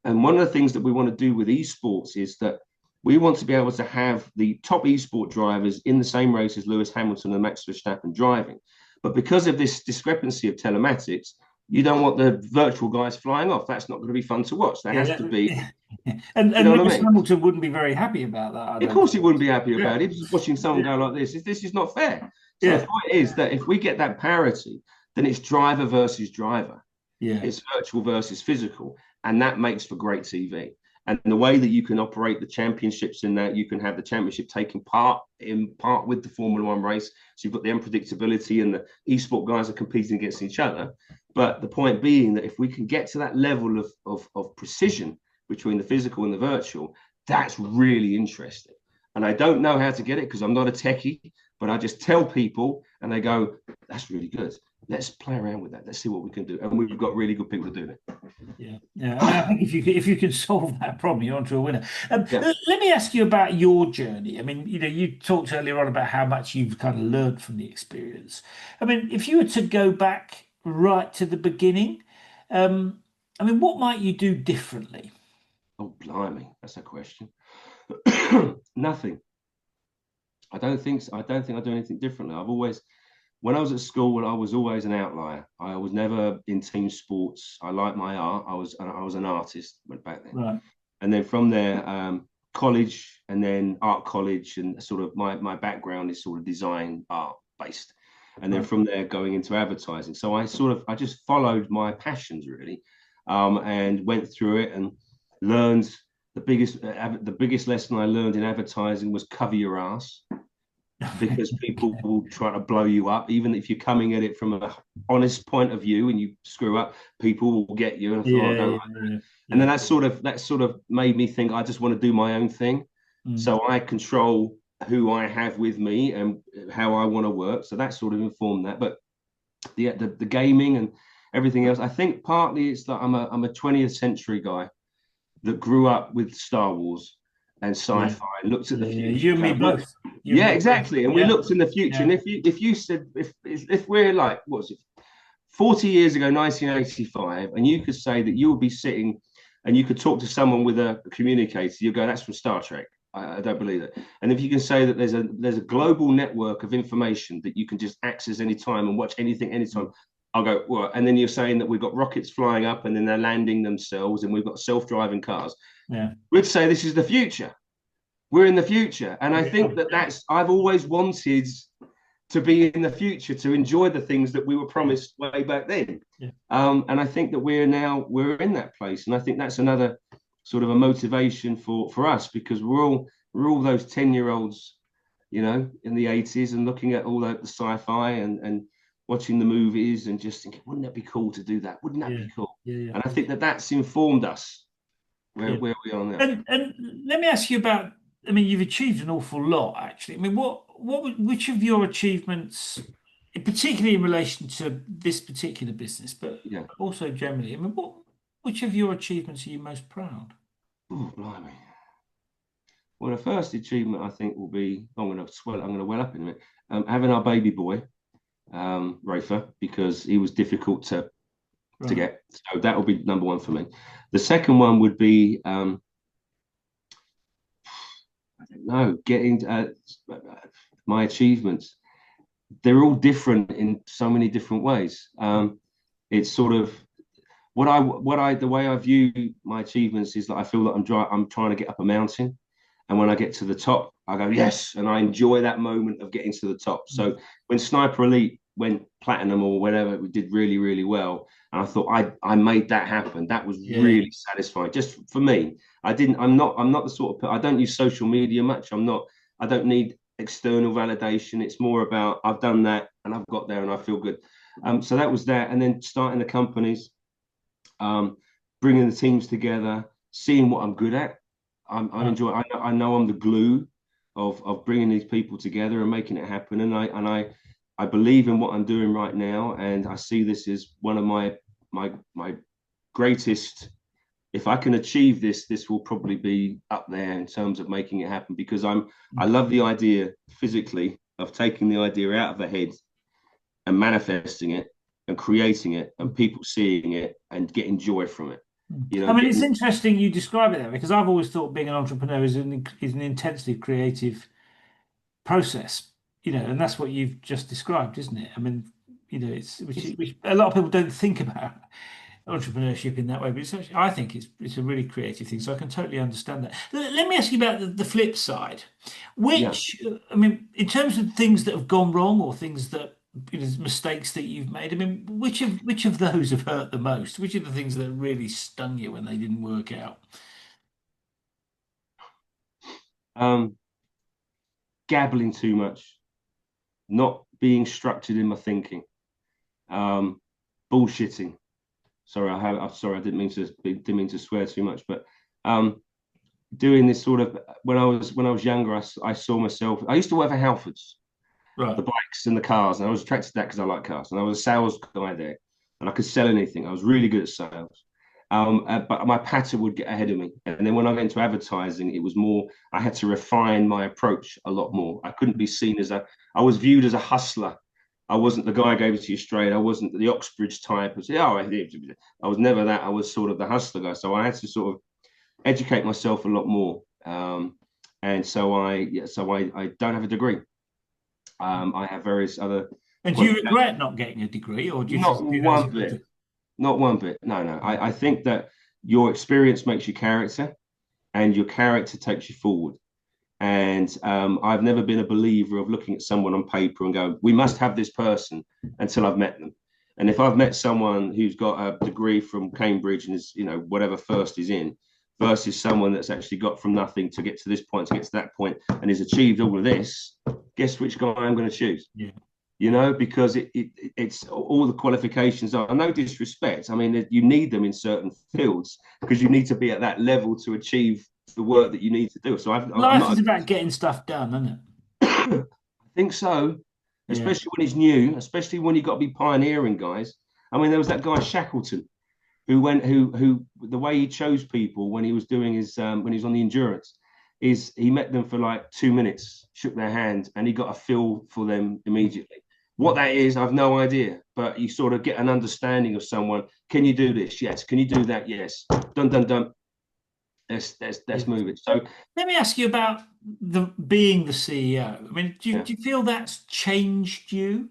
And one of the things that we want to do with esports is that We want to be able to have the top esport drivers in the same race as Lewis Hamilton and Max Verstappen driving. But because of this discrepancy of telematics, you don't want the virtual guys flying off. That's not going to be fun to watch. There has to be,
Yeah.
you
And
know what I
Lewis
mean?
Hamilton wouldn't be very happy about that, I
Of
don't
course, he
think.
wouldn't be happy
Yeah.
about it. Just watching someone
Yeah.
go like this is not fair. So the
Yeah.
point is that if we get that parity, then it's driver versus driver.
Yeah.
It's virtual versus physical, and that makes for great TV. And the way that you can operate the championships in that, you can have the championship taking part with the Formula One race. So you've got the unpredictability, and the esport guys are competing against each other. But the point being that if we can get to that level of precision between the physical and the virtual, that's really interesting. And I don't know how to get it because I'm not a techie, but I just tell people and they go, that's really good. Let's play around with that. Let's see what we can do. And we've got really good people doing it.
Yeah, yeah. I mean, I think if you can solve that problem, you're onto a winner.
Yeah.
Let me ask you about your journey. I mean, you talked earlier on about how much you've kind of learned from the experience. I mean, if you were to go back right to the beginning, um, I mean, what might you do differently?
Oh, blimey. That's a question. Nothing. I don't think so. I don't think I do anything differently. I've always, when I was at school, I was always an outlier. I was never in team sports. I liked my art. I was an artist, went back then.
Right.
And then from there, college and then art college, and sort of my background is sort of design art based. And then
Right.
from there going into advertising. So I just followed my passions really, and went through it and learned the biggest lesson I learned in advertising was cover your ass, because people will try to blow you up, even if you're coming at it from an honest point of view and you screw up, people will get you. And I thought, oh, I
Yeah,
don't
yeah,
like that.
yeah,
And then
yeah.
that sort of made me think I just want to do my own thing.
Mm.
So I control who I have with me and how I want to work. So that sort of informed that. But the gaming and everything else, I think partly it's that I'm a 20th century guy that grew up with Star Wars and
Yeah,
sci-fi and looked at the
yeah, yeah.
future.
You and me both. You and
Yeah,
me both.
exactly. And we
Yeah,
looked in the future. And
yeah,
if you said if we're like, what was it, 40 years ago, 1985, and you could say that you would be sitting and you could talk to someone with a communicator, you go, that's from Star Trek. I don't believe it. And if you can say that there's a global network of information that you can just access anytime and watch anything anytime, I'll go, well, and then you're saying that we've got rockets flying up and then they're landing themselves and we've got self-driving cars.
yeah,
We'd say this is the future. We're in the future. And I
yeah,
think I've always wanted to be in the future, to enjoy the things that we were promised way back then.
yeah.
And I think that we're in that place. And I think that's another sort of a motivation for us, because we're all those 10-year-olds, in the 80s and looking at all the sci-fi and watching the movies and just thinking, wouldn't that be cool to do that? Wouldn't that
Yeah,
be cool?
yeah, yeah,
And I think that that's informed us where,
yeah.
where we are now.
And let me ask you about. I mean, you've achieved an awful lot, actually. I mean, which of your achievements, particularly in relation to this particular business, but
Yeah.
also generally, I mean, which of your achievements are you most proud?
Oh, blimey. Well, the first achievement I think will be, I'm going to well up in a minute, having our baby boy, Rafa, because he was difficult to
Right.
get. So that will be number one for me. The second one would be, I don't know, getting my achievements. They're all different in so many different ways. It's sort of the way I view my achievements is that I feel that I'm trying to get up a mountain, and when I get to the top, I go yes, and I enjoy that moment of getting to the top. So when Sniper Elite went platinum or whatever, we did really really well, and I thought I made that happen. That was
Yeah.
really satisfying, just for me. I'm not the sort of, I don't use social media much. I don't need external validation. It's more about I've done that and I've got there and I feel good. So that was that, and then starting the companies, um, bringing the teams together, seeing what I'm good at. I'm
Right.
enjoying. I know I'm the glue of bringing these people together and making it happen. And I believe in what I'm doing right now, and I see this as one of my greatest. If I can achieve this, this will probably be up there in terms of making it happen, because I love the idea physically of taking the idea out of the head and manifesting it and creating it and people seeing it and getting joy from it.
I mean, it's
getting,
interesting you describe it that way because I've always thought being an entrepreneur is an intensely creative process, and that's what you've just described, isn't it? I mean, it's
it's,
which a lot of people don't think about entrepreneurship in that way, but I think it's a really creative thing, so I can totally understand that. Let me ask you about the flip side.
yeah.
I mean, in terms of things that have gone wrong or things that mistakes that you've made, I mean, which of those have hurt the most? Which are the things that really stung you when they didn't work out?
Um, Gabbling too much, not being structured in my thinking, um, bullshitting. Sorry, I'm sorry, I didn't mean to swear too much, but um, doing this sort of when I was younger, I saw myself. I used to work for Halfords, the
Right.
bikes and the cars, and I was attracted to that because I like cars, and I was a sales guy there, and I could sell anything. I was really good at sales. But my pattern would get ahead of me, and then when I got into advertising, it was more. I had to refine my approach a lot more. I couldn't be seen as a. I was viewed as a hustler. I wasn't the guy who gave it to you straight. I wasn't the Oxbridge type. I was never that. I was sort of the hustler guy. So I had to sort of educate myself a lot more. And so I don't have a degree. I have various other
And do you
qualifications.
regret not getting a degree, or do you
Not
see that as a
one
good
bit.
thing?
Not one bit. No, no. I think that your experience makes your character, and your character takes you forward. And I've never been a believer of looking at someone on paper and going, we must have this person until I've met them. And if I've met someone who's got a degree from Cambridge and is, whatever first is in, versus someone that's actually got from nothing to get to this point, to get to that point, and has achieved all of this, guess which guy I'm going to choose?
Yeah.
Because it's all the qualifications are no disrespect. I mean, you need them in certain fields because you need to be at that level to achieve the work that you need to do. So I'm
Life
not.
is about getting stuff done, isn't it?
I think so,
Yeah.
especially when it's new, especially when you've got to be pioneering, guys. I mean, there was that guy Shackleton who the way he chose people when he was doing his when he was on the endurance is he met them for like 2 minutes, shook their hand, and he got a feel for them immediately. What that is, I've no idea, but you sort of get an understanding of someone. Can you do this? Yes. Can you do that? Yes. Dun dun dun. Let's
Yeah.
move it. So
Let me ask you about the being the CEO. I mean, do you,
yeah,
do you feel that's changed you?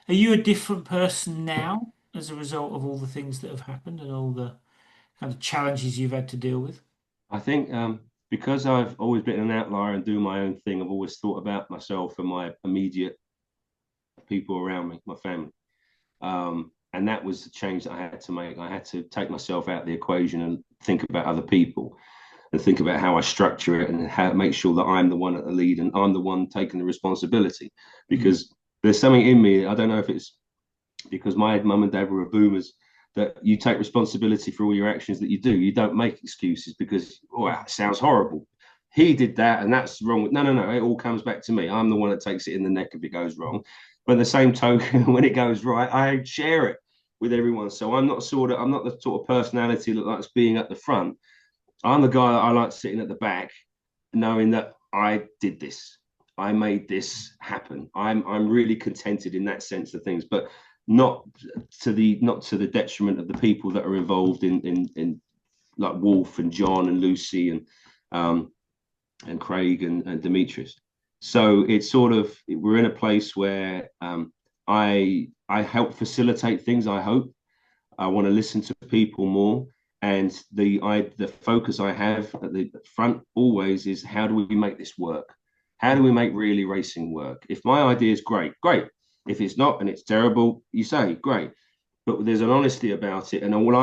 Are you a different person now as a result of all the things that have happened and all the kind of challenges you've had to deal with?
I think because I've always been an outlier and do my own thing, I've always thought about myself and my immediate people around me, my family. And that was the change that I had to make. I had to take myself out of the equation and think about other people and think about how I structure it and how make sure that I'm the one at the lead and I'm the one taking the responsibility.
Mm.
Because there's something in me. I don't know if it's because my mum and dad were boomers that you take responsibility for all your actions that you do. You don't make excuses because it sounds horrible. He did that and that's wrong. No, no, no. It all comes back to me. I'm the one that takes it in the neck if it goes wrong. But the same token, when it goes right, I share it with everyone. So I'm not the sort of personality that likes being at the front. I'm the guy that I like sitting at the back, knowing that I did this. I made this happen. I'm really contented in that sense of things, but not to the detriment of the people that are involved in like Wolf and John and Lucy and Craig and Demetrius. So it's sort of we're in a place where I help facilitate things. I hope I want to listen to people more. And the focus I have at the front always is how do we make this work? How do we make really racing work? If my idea is great, great. If it's not and it's terrible, you say great. But there's an honesty about it. And all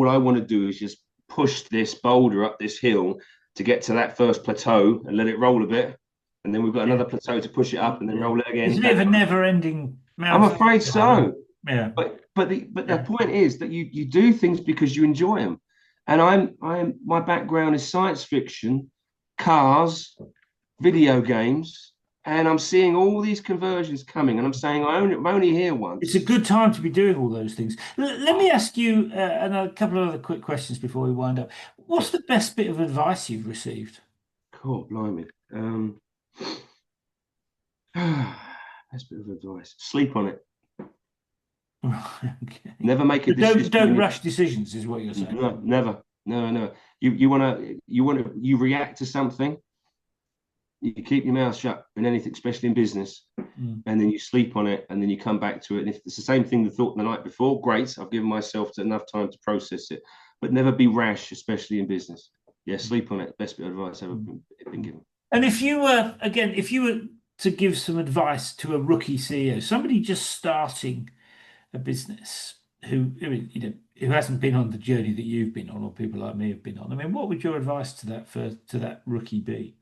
I want to do is just push this boulder up this hill to get to that first plateau and let it roll a bit. And then we've got
Yeah.
another plateau to push it up and then
Yeah.
roll it
It's a
again.
bit of a never-ending
I'm
marathon.
afraid so.
Yeah.
But the
Yeah.
point is that you do things because you enjoy them. And my background is science fiction, cars, video games, and I'm seeing all these conversions coming, and I'm saying I'm only here
It's a
once.
good time to be doing all those things. Let me ask you a couple of other quick questions before we wind up.
Yeah,
What's the best bit of advice you've received?
cool, blimey. That's a bit of advice. Sleep on it.
Right, okay.
Never make a
So don't
decision when
don't
you
rush decisions, is what you're saying.
no, never. no. You react to something, you keep your mouth shut in anything, especially in business,
Mm.
and then you sleep on it, and then you come back to it. And if it's the same thing you thought the night before, great. I've given myself enough time to process it, but never be rash, especially in business. Yeah, sleep on it. Best bit of advice ever been given.
And if you were, again, if you were to give some advice to a rookie CEO, somebody just starting a business who, I mean, who hasn't been on the journey that you've been on, or people like me have been on, I mean, what would your advice to that rookie be?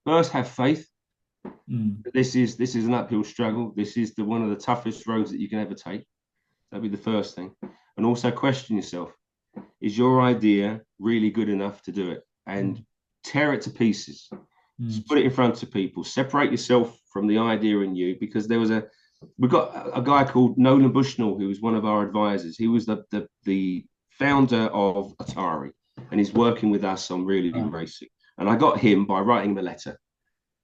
First, have faith.
Mm.
This is an uphill struggle. This is one of the toughest roads that you can ever take. That'd be the first thing. And also question yourself, is your idea really good enough to do it? And tear it to pieces.
Mm.
Just put it in front of people. Separate yourself from the idea in you, because we've got a guy called Nolan Bushnell, who was one of our advisors. He was the founder of Atari, and he's working with us on really racing. And I got him by writing him a letter,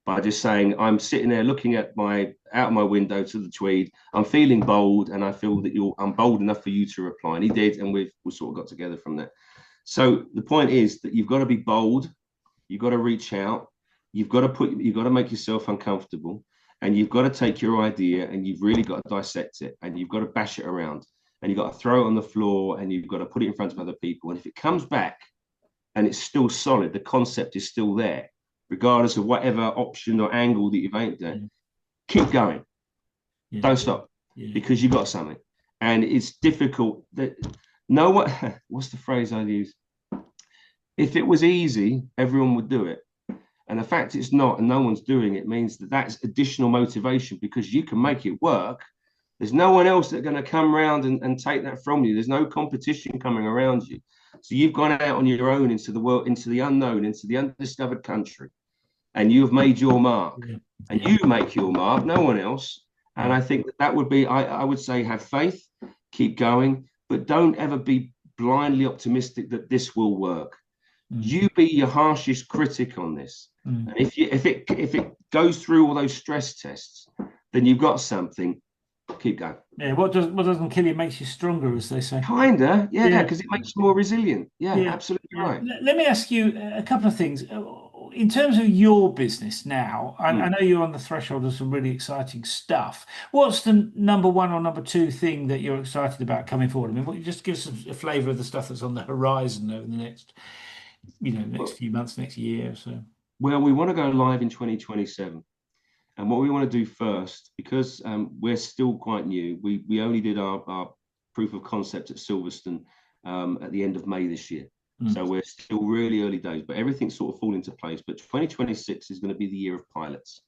by just saying, I'm sitting there looking at out of my window to the Tweed. I'm feeling bold, and I feel that I'm bold enough for you to reply. And he did, and we sort of got together from there. So the point is that you've got to be bold, you've got to reach out, you've got to make yourself uncomfortable, and you've got to take your idea and you've really got to dissect it, and you've got to bash it around, and you've got to throw it on the floor, and you've got to put it in front of other people. And if it comes back and it's still solid, the concept is still there, regardless of whatever option or angle that you've aimed at, keep going.
Yeah.
Don't stop,
Yeah.
because you got something. And it's difficult. What's the phrase I use? If it was easy, everyone would do it. And the fact it's not, and no one's doing it, means that that's additional motivation, because you can make it work. There's no one else that's going to come around and take that from you. There's no competition coming around you. So you've gone out on your own into the world, into the unknown, into the undiscovered country, and you've made your mark.
Yeah.
And you make your mark, no one else. And
Yeah.
I think that would be, I would say, have faith, keep going, but don't ever be blindly optimistic that this will work. You be your harshest critic on this. And if it goes through all those stress tests, then you've got something. Keep going.
Yeah. What doesn't kill you makes you stronger, as they say.
Kinda, yeah,
Yeah.
because it makes you more resilient. Yeah,
Yeah.
absolutely
Yeah.
right.
Let me ask you a couple of things. In terms of your business now, I know you're on the threshold of some really exciting stuff. What's the number one or number two thing that you're excited about coming forward? I mean, what, just give us a flavour of the stuff that's on the horizon over the next, next
Well,
few months, next year or so.
well, we want to go live in 2027. And what we want to do first, because we're still quite new, we only did our proof of concept at Silverstone at the end of May this year. So we're still really early days, but everything's sort of falling into place. But 2026 is going to be the year of pilots.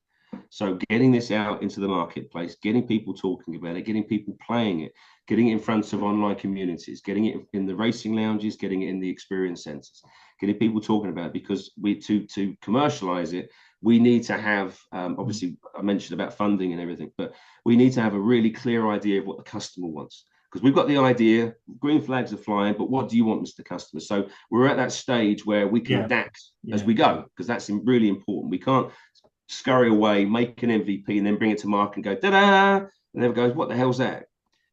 So getting this out into the marketplace, getting people talking about it, getting people playing it, getting it in front of online communities, getting it in the racing lounges, getting it in the experience centers, getting people talking about it, because to commercialize it, we need to have, obviously I mentioned about funding and everything, but we need to have a really clear idea of what the customer wants. Because we've got the idea, green flags are flying, but what do you want, Mr. Customer? So we're at that stage where we can adapt as we go, because that's really important. We can't scurry away, make an MVP, and then bring it to market and go, da-da, and everyone goes, what the hell's that?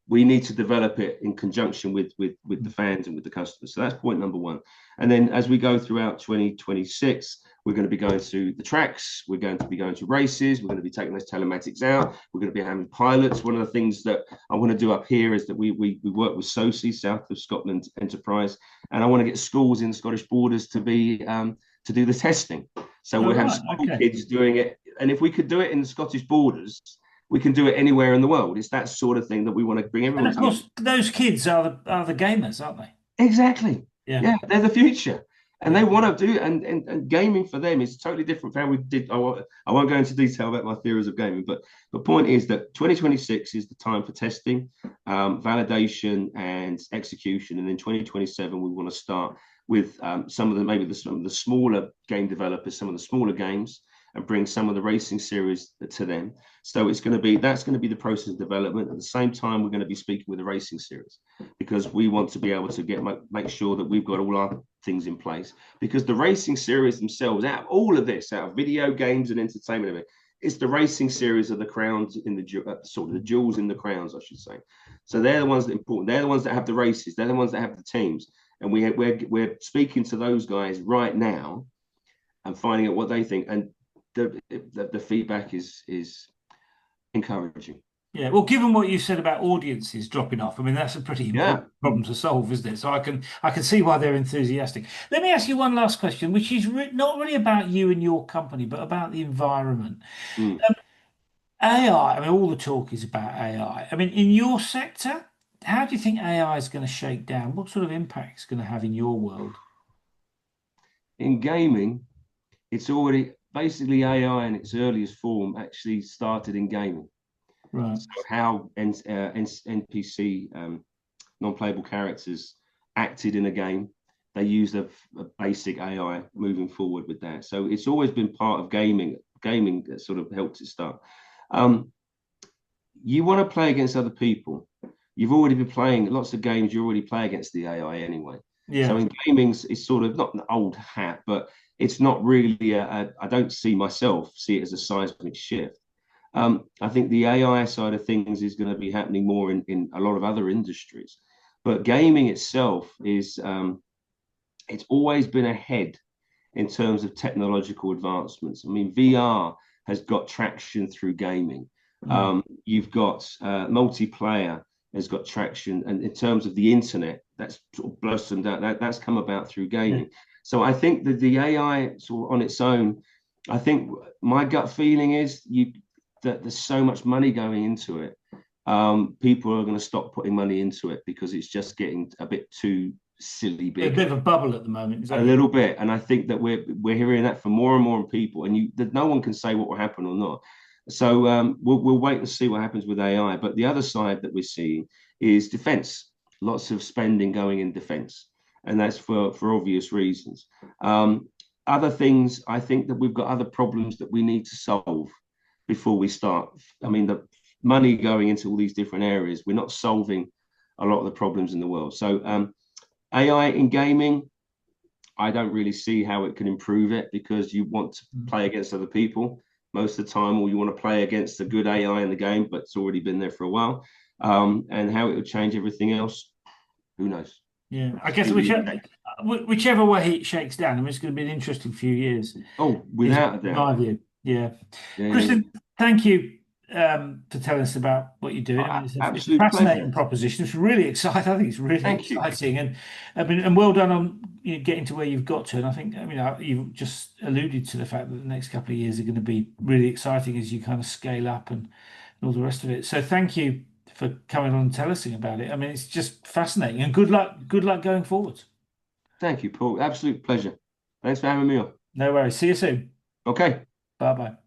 We need to develop it in conjunction with the fans and with the customers. So that's point number one. And then as we go throughout 2026, we're going to be going to the tracks. We're going to be going to races. We're going to be taking those telematics out. We're going to be having pilots. One of the things that I want to do up here is that we work with SOSI, South of Scotland Enterprise, and I want to get schools in the Scottish borders to be to do the testing. So we'll have school kids doing it. And if we could do it in the Scottish borders, we can do it anywhere in the world. It's that sort of thing that we want to bring everyone.
And of course, those kids are the gamers, aren't they?
Exactly.
Yeah.
They're the future. And they want to do, and gaming for them is totally different from how we did. I won't go into detail about my theories of gaming, but the point is that 2026 is the time for testing, validation, and execution. And in 2027, we want to start with some of the smaller game developers, some of the smaller games, and bring some of the racing series to them. So that's going to be the process of development. At the same time, we're going to be speaking with the racing series, because we want to be able to make sure that we've got all our things in place. Because the racing series themselves, out of all of this, out of video games and entertainment, it's the racing series of the crowns in the sort of the jewels in the crowns, I should say. So they're the ones that are important. They're the ones that have the races. They're the ones that have the teams. and we're speaking to those guys right now and finding out what they think, and the feedback is encouraging.
Yeah, well, given what you said about audiences dropping off, I mean that's a pretty
Yeah.
important problem to solve, isn't it? So I can see why they're enthusiastic. Let me ask you one last question, which is not really about you and your company, but about the environment.
Mm.
AI, I mean, all the talk is about AI. I mean, in your sector, how do you think AI is going to shake down? What sort of impact it's going to have in your world?
In gaming, it's already basically AI in its earliest form actually started in gaming.
Right.
So how NPC non-playable characters acted in a game, they used a basic AI moving forward with that. So it's always been part of gaming. Gaming that sort of helped it start. Um, you want to play against other people. You've already been playing lots of games. You already play against the AI anyway. So
Yeah.
in gaming, it's sort of not an old hat, but it's not really. I don't see myself see it as a seismic shift. I think the AI side of things is going to be happening more in a lot of other industries, but gaming itself is it's always been ahead in terms of technological advancements. I mean, VR has got traction through gaming.
Mm.
You've got multiplayer has got traction, and in terms of the internet, that's sort of blossomed out. That's come about through
Yeah.
gaming. So I think that the AI sort of on its own, I think my gut feeling is that there's so much money going into it. People are going to stop putting money into it because it's just getting a bit too silly
A
big.
bit of a bubble at the moment. Is
A
that
little bit, and I think that we're hearing that from more and more people, and that no one can say what will happen or not. So we'll wait and see what happens with AI. But the other side that we're seeing is defence. Lots of spending going in defence, and that's for obvious reasons. Other things, I think that we've got other problems that we need to solve before we start. I mean, the money going into all these different areas, we're not solving a lot of the problems in the world. So AI in gaming, I don't really see how it can improve it because you want to play against other people most of the time, or you want to play against a good AI in the game, but it's already been there for a while. And how it would change everything else, who knows?
Yeah, I guess whichever way it shakes down, I mean, it's going to be an interesting few years,
Oh,
is
without a doubt.
my view. Yeah.
Yeah, yeah, yeah.
Kristen, thank you for telling us about what you're doing. I mean, it's a
Absolute pleasure.
fascinating proposition. It's really exciting. I think it's really
Thank you.
exciting, and I mean, and well done on getting to where you've got to. And I think, I mean, you've just alluded to the fact that the next couple of years are going to be really exciting as you kind of scale up and all the rest of it. So, thank you for coming on and telling us about it. I mean, it's just fascinating, and good luck. Good luck going forward.
Thank you, Paul. Absolute pleasure. Thanks for having me on.
No worries. See you soon.
Okay.
Bye bye.